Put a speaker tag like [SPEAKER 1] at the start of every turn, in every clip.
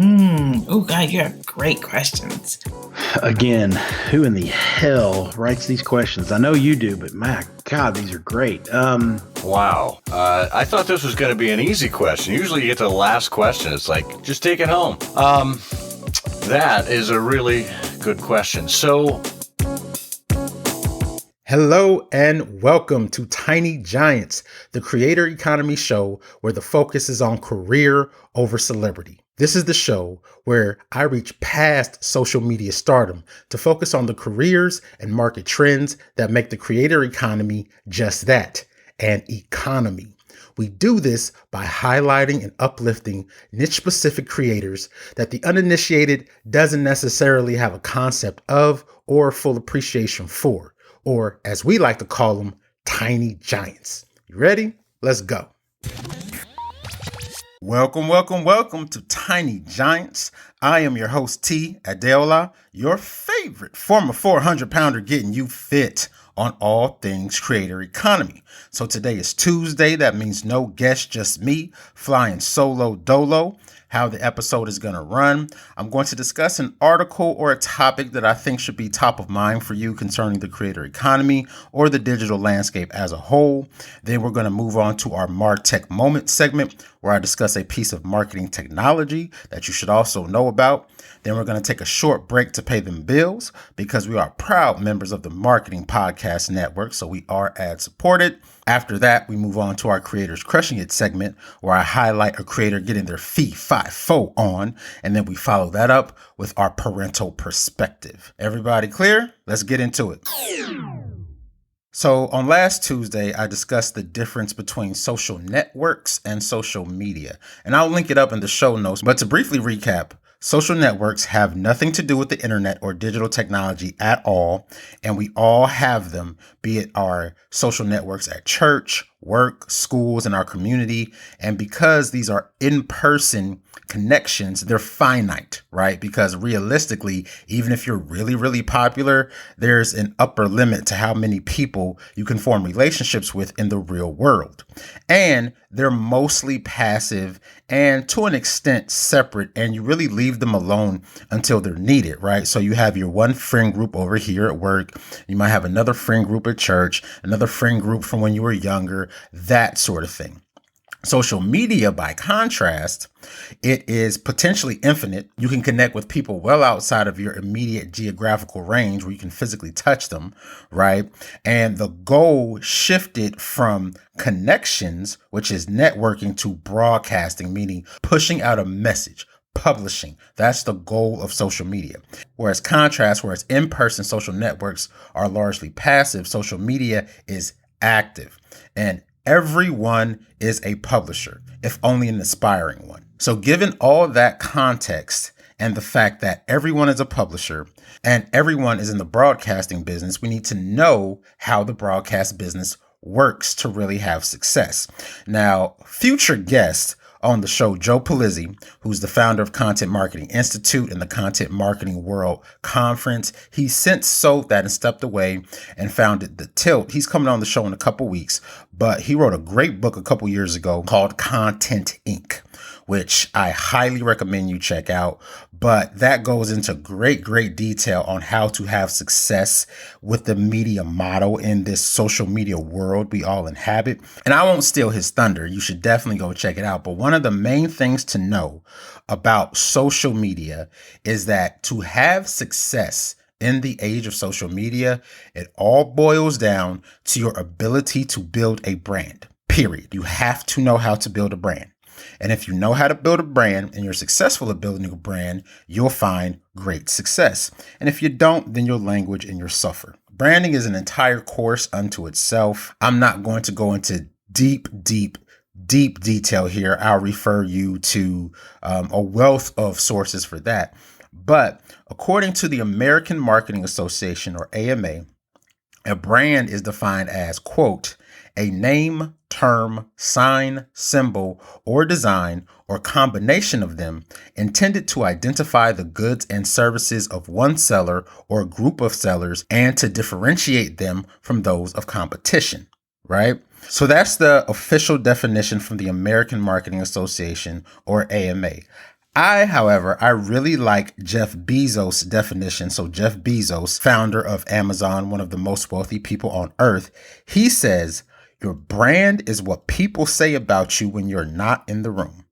[SPEAKER 1] Oh, God, you have great questions.
[SPEAKER 2] Again, who in the hell writes these questions? I know you do, but my God, these are great.
[SPEAKER 3] Wow. I thought this was going to be an easy question. Usually you get to the last question. It's like, just take it home. That is a really good question. So,
[SPEAKER 4] hello and welcome to Tiny Giants, the creator economy show where the focus is on career over celebrity. This is the show where I reach past social media stardom to focus on the careers and market trends that make the creator economy just that, an economy. We do this by highlighting and uplifting niche-specific creators that the uninitiated doesn't necessarily have a concept of or full appreciation for, or as we like to call them, tiny giants. You ready? Let's go. Welcome to Tiny Giants. I am your host, Adeola, your favorite former 400-pounder getting you fit on all things creator economy. So today is Tuesday. That means no guest, just me flying solo dolo. How the episode is going to run. I'm going to discuss an article or a topic that I think should be top of mind for you concerning the creator economy or the digital landscape as a whole. Then we're going to move on to our MarTech Moment segment where I discuss a piece of marketing technology that you should also know about. Then we're going to take a short break to pay them bills because we are proud members of the Marketing Podcast Network, so we are ad supported. After that, we move on to our Creators Crushing It segment where I highlight a creator getting their fee 5-4 on, and then we follow that up with our parental perspective. Everybody clear? Let's get into it. So on last Tuesday, I discussed the difference between social networks and social media, and I'll link it up in the show notes. But to briefly recap, social networks have nothing to do with the internet or digital technology at all, and we all have them, be it our social networks at church, work, schools, and our community. And because these are in-person connections, they're finite, right? Because realistically, even if you're really, really popular, there's an upper limit to how many people you can form relationships with in the real world. And they're mostly passive and to an extent separate, and you really leave them alone until they're needed, right? So you have your one friend group over here at work. You might have another friend group at church, another friend group from when you were younger, that sort of thing. Social media, by contrast, it is potentially infinite. You can connect with people well outside of your immediate geographical range where you can physically touch them, right? And the goal shifted from connections, which is networking, to broadcasting, meaning pushing out a message, publishing. That's the goal of social media. Whereas in-person social networks are largely passive, social media is active. And everyone is a publisher, if only an aspiring one. So given all that context and the fact that everyone is a publisher and everyone is in the broadcasting business, we need to know how the broadcast business works to really have success. Now, future guest on the show, Joe Pulizzi, who's the founder of Content Marketing Institute and the Content Marketing World Conference. He's since sold that and stepped away and founded The Tilt. He's coming on the show in a couple weeks, but he wrote a great book a couple years ago called Content Inc., which I highly recommend you check out. But that goes into great detail on how to have success with the media model in this social media world we all inhabit. And I won't steal his thunder. You should definitely go check it out. But one of the main things to know about social media is that to have success in the age of social media, it all boils down to your ability to build a brand, period. You have to know how to build a brand. And if you know how to build a brand and you're successful at building a brand, you'll find great success. And if you don't, then you'll languish and you'll suffer. Branding is an entire course unto itself. I'm not going to go into deep detail here. I'll refer you to a wealth of sources for that. But according to the American Marketing Association, or AMA, a brand is defined as, quote, a name, term, sign, symbol, or design, or combination of them intended to identify the goods and services of one seller or group of sellers and to differentiate them from those of competition, right? So that's the official definition from the American Marketing Association, or AMA. However, I really like Jeff Bezos' definition. So Jeff Bezos, founder of Amazon, one of the most wealthy people on earth, he says, your brand is what people say about you when you're not in the room.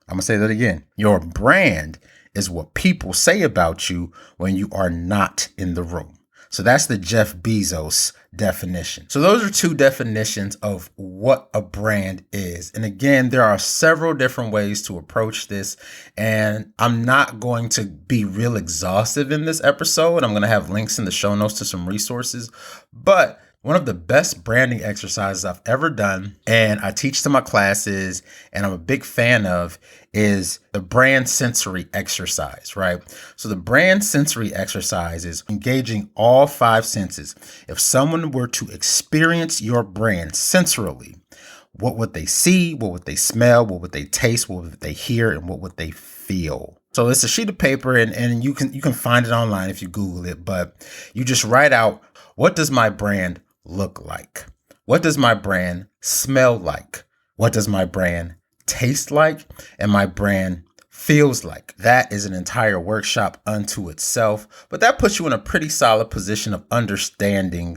[SPEAKER 4] I'm going to say that again. Your brand is what people say about you when you are not in the room. So that's the Jeff Bezos definition. So those are two definitions of what a brand is. And again, there are several different ways to approach this. And I'm not going to be real exhaustive in this episode. I'm going to have links in the show notes to some resources. But one of the best branding exercises I've ever done, and I teach to my classes, and I'm a big fan of, is the brand sensory exercise, right? So the brand sensory exercise is engaging all five senses. If someone were to experience your brand sensorily, what would they see? What would they smell? What would they taste? What would they hear? And what would they feel? So it's a sheet of paper, and you can find it online if you Google it, but you just write out, what does my brand look like? What does my brand smell like? What does my brand taste like? And my brand feels like? That is an entire workshop unto itself, but that puts you in a pretty solid position of understanding,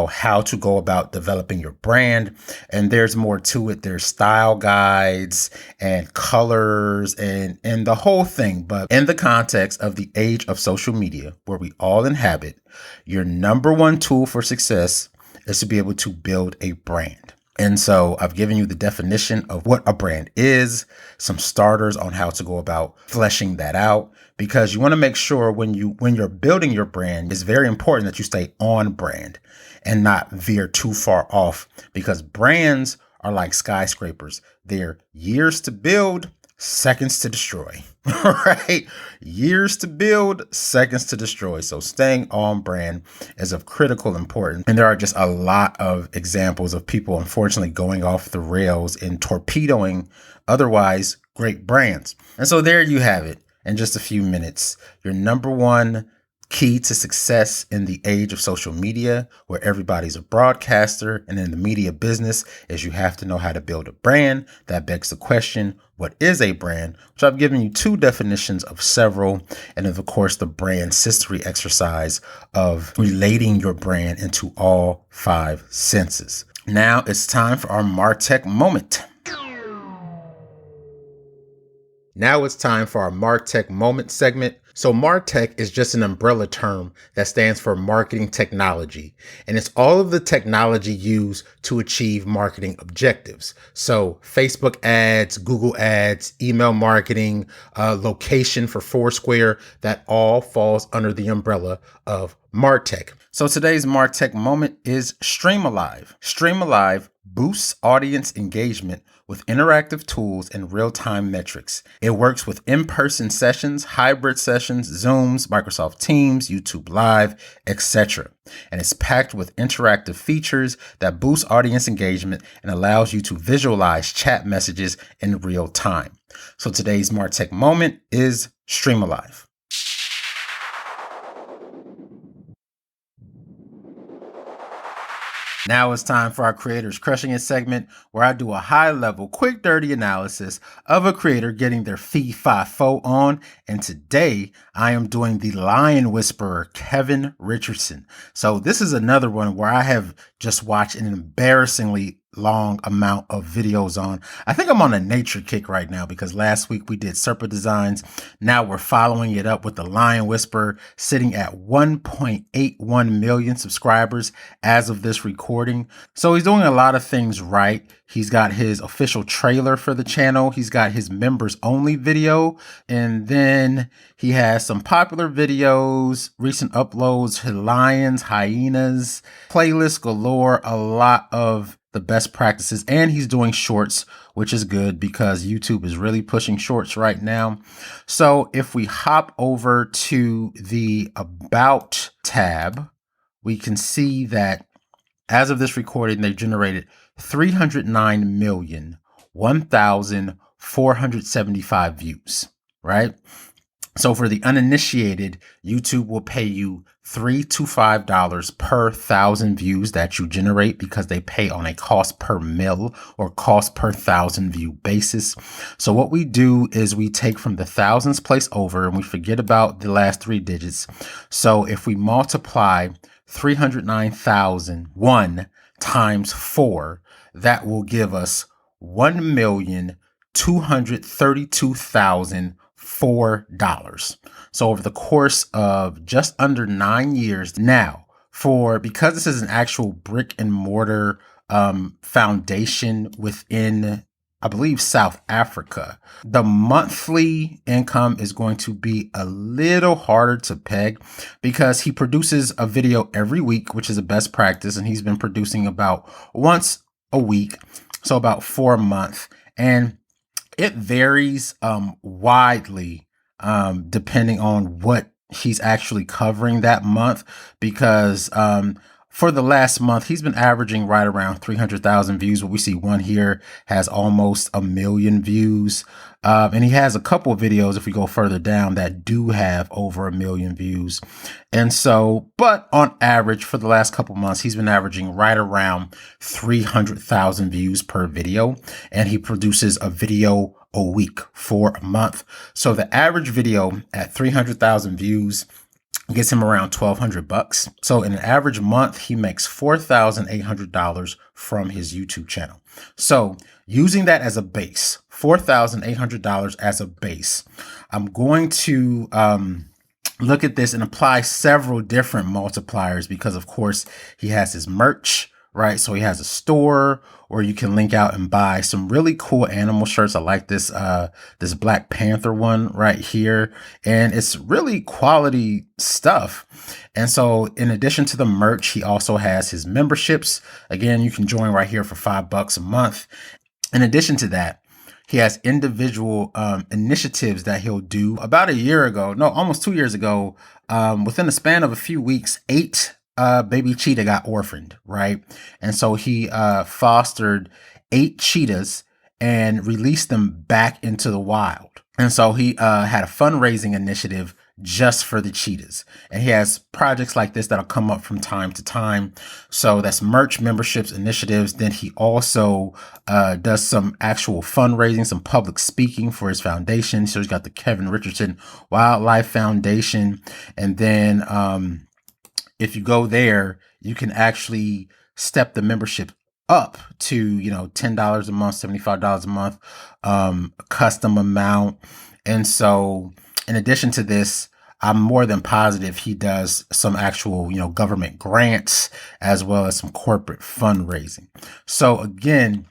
[SPEAKER 4] how to go about developing your brand. And there's more to it. There's style guides and colors and the whole thing. But in the context of the age of social media, where we all inhabit, your number one tool for success is to be able to build a brand. And so I've given you the definition of what a brand is, some starters on how to go about fleshing that out, because you want to make sure when you're building your brand, it's very important that you stay on brand and not veer too far off, because brands are like skyscrapers. They're years to build, seconds to destroy, right? Years to build, seconds to destroy. So staying on brand is of critical importance. And there are just a lot of examples of people, unfortunately, going off the rails and torpedoing otherwise great brands. And so there you have it in just a few minutes. Your number one key to success in the age of social media, where everybody's a broadcaster, and in the media business, is you have to know how to build a brand. That begs the question, what is a brand? Which I've given you two definitions of several, and of course the brand sensory exercise of relating your brand into all five senses. Now it's time for our MarTech moment. Segment. So MarTech is just an umbrella term that stands for marketing technology, and it's all of the technology used to achieve marketing objectives. So Facebook ads, Google ads, email marketing, location for Foursquare, that all falls under the umbrella of MarTech. So today's MarTech moment is StreamAlive. StreamAlive boosts audience engagement with interactive tools and real-time metrics. It works with in-person sessions, hybrid sessions, Zooms, Microsoft Teams, YouTube Live, etc. And it's packed with interactive features that boost audience engagement and allows you to visualize chat messages in real time. So today's MarTech moment is StreamAlive. Now it's time for our Creators Crushing It segment, where I do a high-level, quick, dirty analysis of a creator getting their fee fi fo on. And today, I am doing the Lion Whisperer, Kevin Richardson. So this is another one where I have just watched an embarrassingly long amount of videos on. I think I'm on a nature kick right now, because last week we did Serpa Designs. Now we're following it up with the Lion Whisperer, sitting at 1.81 million subscribers as of this recording. So he's doing a lot of things right. He's got his official trailer for the channel. He's got his members only video. And then he has some popular videos, recent uploads, lions, hyenas, playlist galore, a lot of the best practices. And he's doing shorts, which is good because YouTube is really pushing shorts right now. So if we hop over to the About tab, we can see that as of this recording, they've generated 309,001,475 views, right? So for the uninitiated, YouTube will pay you $3 to $5 per 1,000 views that you generate, because they pay on a cost per mil or cost per 1,000 view basis. So what we do is we take from the thousands place over and we forget about the last three digits. So if we multiply 309,001 times 4, that will give us 1,232,004. So over the course of just under 9 years now, because this is an actual brick and mortar foundation within, I believe, South Africa, the monthly income is going to be a little harder to peg, because he produces a video every week, which is a best practice. And he's been producing about once a week, so about 4 a month. And it varies widely depending on what he's actually covering that month, because for the last month, he's been averaging right around 300,000 views. What we see one here has almost 1 million views. And he has a couple of videos, if we go further down, that do have over 1 million views. And so, but on average for the last couple months, he's been averaging right around 300,000 views per video. And he produces a video a week for a month. So the average video at 300,000 views gets him around $1,200. So in an average month, he makes $4,800 from his YouTube channel. So using that as a base, $4,800 as a base, I'm going to look at this and apply several different multipliers, because of course he has his merch, right? So he has a store where you can link out and buy some really cool animal shirts. I like this this Black Panther one right here, and it's really quality stuff. And so in addition to the merch, he also has his memberships. Again, you can join right here for $5 a month. In addition to that, he has individual initiatives that he'll do. About a year ago, no, almost 2 years ago, within the span of a few weeks, 8 baby cheetah got orphaned, right? And so he fostered 8 cheetahs and released them back into the wild. And so he had a fundraising initiative just for the cheetahs. And he has projects like this that'll come up from time to time. So that's merch, memberships, initiatives. Then he also does some actual fundraising, some public speaking for his foundation. So he's got the Kevin Richardson Wildlife Foundation. And then if you go there, you can actually step the membership up to, $10 a month, $75 a month, a custom amount. And so in addition to this, I'm more than positive he does some actual, government grants, as well as some corporate fundraising. So again,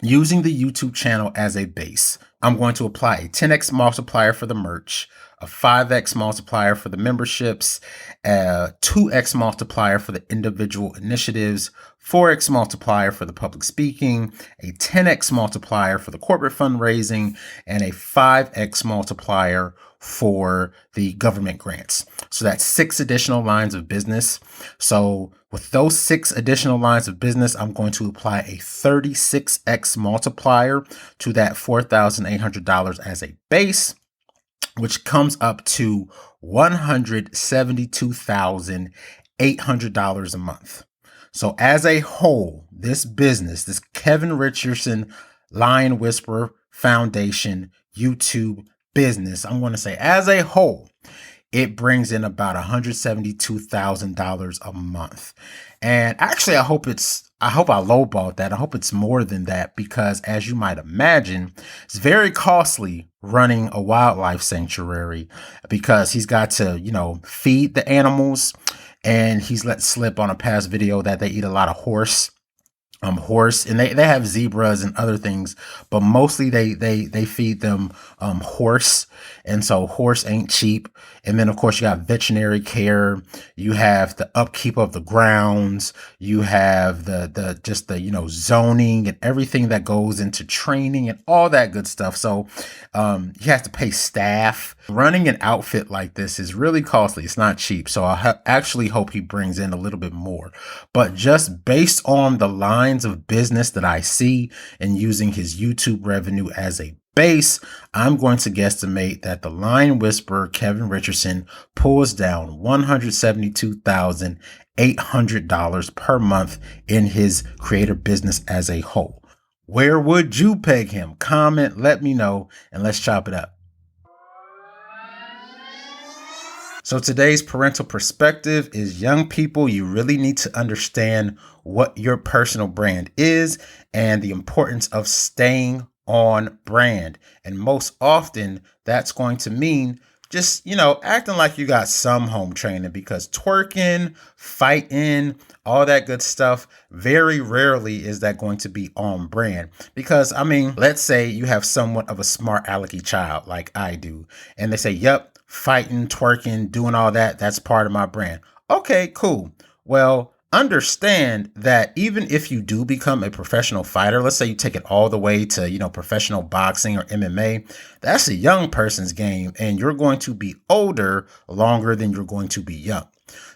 [SPEAKER 4] using the YouTube channel as a base, I'm going to apply a 10x multiplier for the merch, a 5x multiplier for the memberships, a 2x multiplier for the individual initiatives, 4x multiplier for the public speaking, a 10x multiplier for the corporate fundraising, and a 5x multiplier for the government grants. So that's 6 additional lines of business. So with those 6 additional lines of business, I'm going to apply a 36x multiplier to that $4,800 as a base, which comes up to $172,800 a month. So as a whole, this business, this Kevin Richardson Lion Whisperer Foundation YouTube business, I'm going to say as a whole, it brings in about $172,000 a month. And actually, I hope I lowballed that. I hope it's more than that, because as you might imagine, it's very costly running a wildlife sanctuary, because he's got to, feed the animals, and he's let slip on a past video that they eat a lot of horse, and they have zebras and other things, but mostly they feed them horse. And so horse ain't cheap. And then of course you got veterinary care, you have the upkeep of the grounds, you have the zoning and everything that goes into training and all that good stuff. So you have to pay staff. Running an outfit like this is really costly. It's not cheap. So I actually hope he brings in a little bit more, but just based on the lines of business that I see and using his YouTube revenue as a base, I'm going to guesstimate that the line whisperer Kevin Richardson pulls down $172,800 per month in his creator business as a whole. Where would you peg him? Comment, let me know, and let's chop it up. So today's parental perspective is young people, you really need to understand what your personal brand is and the importance of staying on brand. And most often that's going to mean just, acting like you got some home training, because twerking, fighting, all that good stuff, very rarely is that going to be on brand. Because, let's say you have somewhat of a smart alecky child like I do, and they say, yep, fighting, twerking, doing all that, that's part of my brand. Okay, cool. Well, understand that even if you do become a professional fighter, let's say you take it all the way to, professional boxing or MMA, that's a young person's game, and you're going to be older longer than you're going to be young.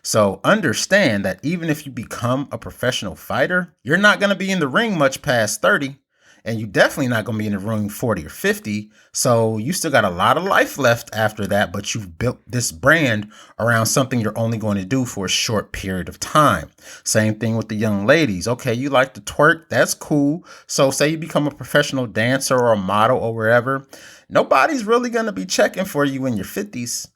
[SPEAKER 4] So understand that even if you become a professional fighter, you're not going to be in the ring much past 30. And you definitely not going to be in the room 40 or 50. So you still got a lot of life left after that, but you've built this brand around something you're only going to do for a short period of time. Same thing with the young ladies. Okay, you like to twerk. That's cool. So say you become a professional dancer or a model or wherever. Nobody's really going to be checking for you in your 50s.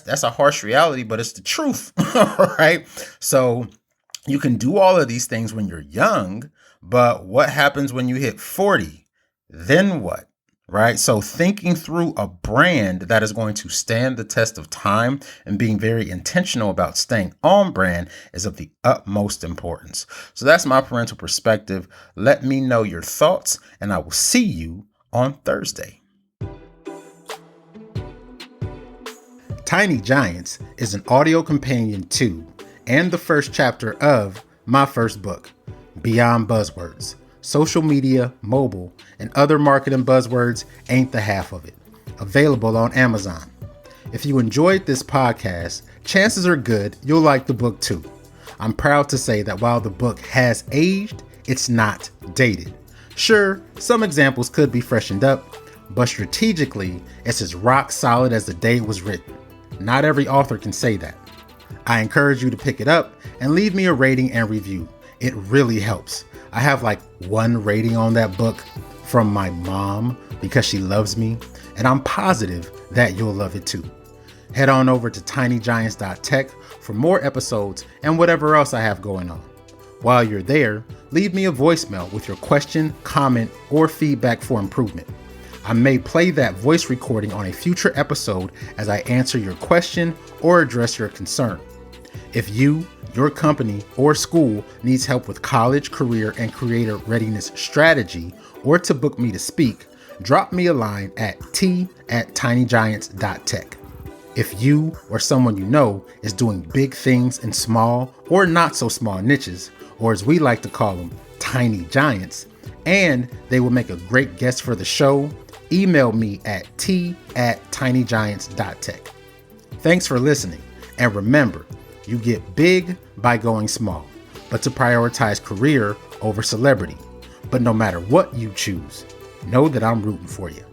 [SPEAKER 4] That's a harsh reality, but it's the truth. Right? So you can do all of these things when you're young. But what happens when you hit 40? Then what? Right? So thinking through a brand that is going to stand the test of time and being very intentional about staying on brand is of the utmost importance. So that's my parental perspective. Let me know your thoughts, and I will see you on Thursday. Tiny Giants is an audio companion to and the first chapter of my first book, Beyond Buzzwords. Social media, mobile, and other marketing buzzwords ain't the half of it. Available on Amazon. If you enjoyed this podcast, chances are good you'll like the book too. I'm proud to say that while the book has aged, it's not dated. Sure, some examples could be freshened up, but strategically, it's as rock solid as the day it was written. Not every author can say that. I encourage you to pick it up and leave me a rating and review. It really helps. I have like 1 rating on that book from my mom because she loves me, and I'm positive that you'll love it too. Head on over to tinygiants.tech for more episodes and whatever else I have going on. While you're there, leave me a voicemail with your question, comment, or feedback for improvement. I may play that voice recording on a future episode as I answer your question or address your concern. If you, your company, or school needs help with college, career, and creator readiness strategy, or to book me to speak, drop me a line at t@tinygiants.tech. If you or someone you know is doing big things in small or not so small niches, or as we like to call them, tiny giants, and they will make a great guest for the show, email me at t@tinygiants.tech. Thanks for listening, and remember, you get big by going small, but to prioritize career over celebrity. But no matter what you choose, know that I'm rooting for you.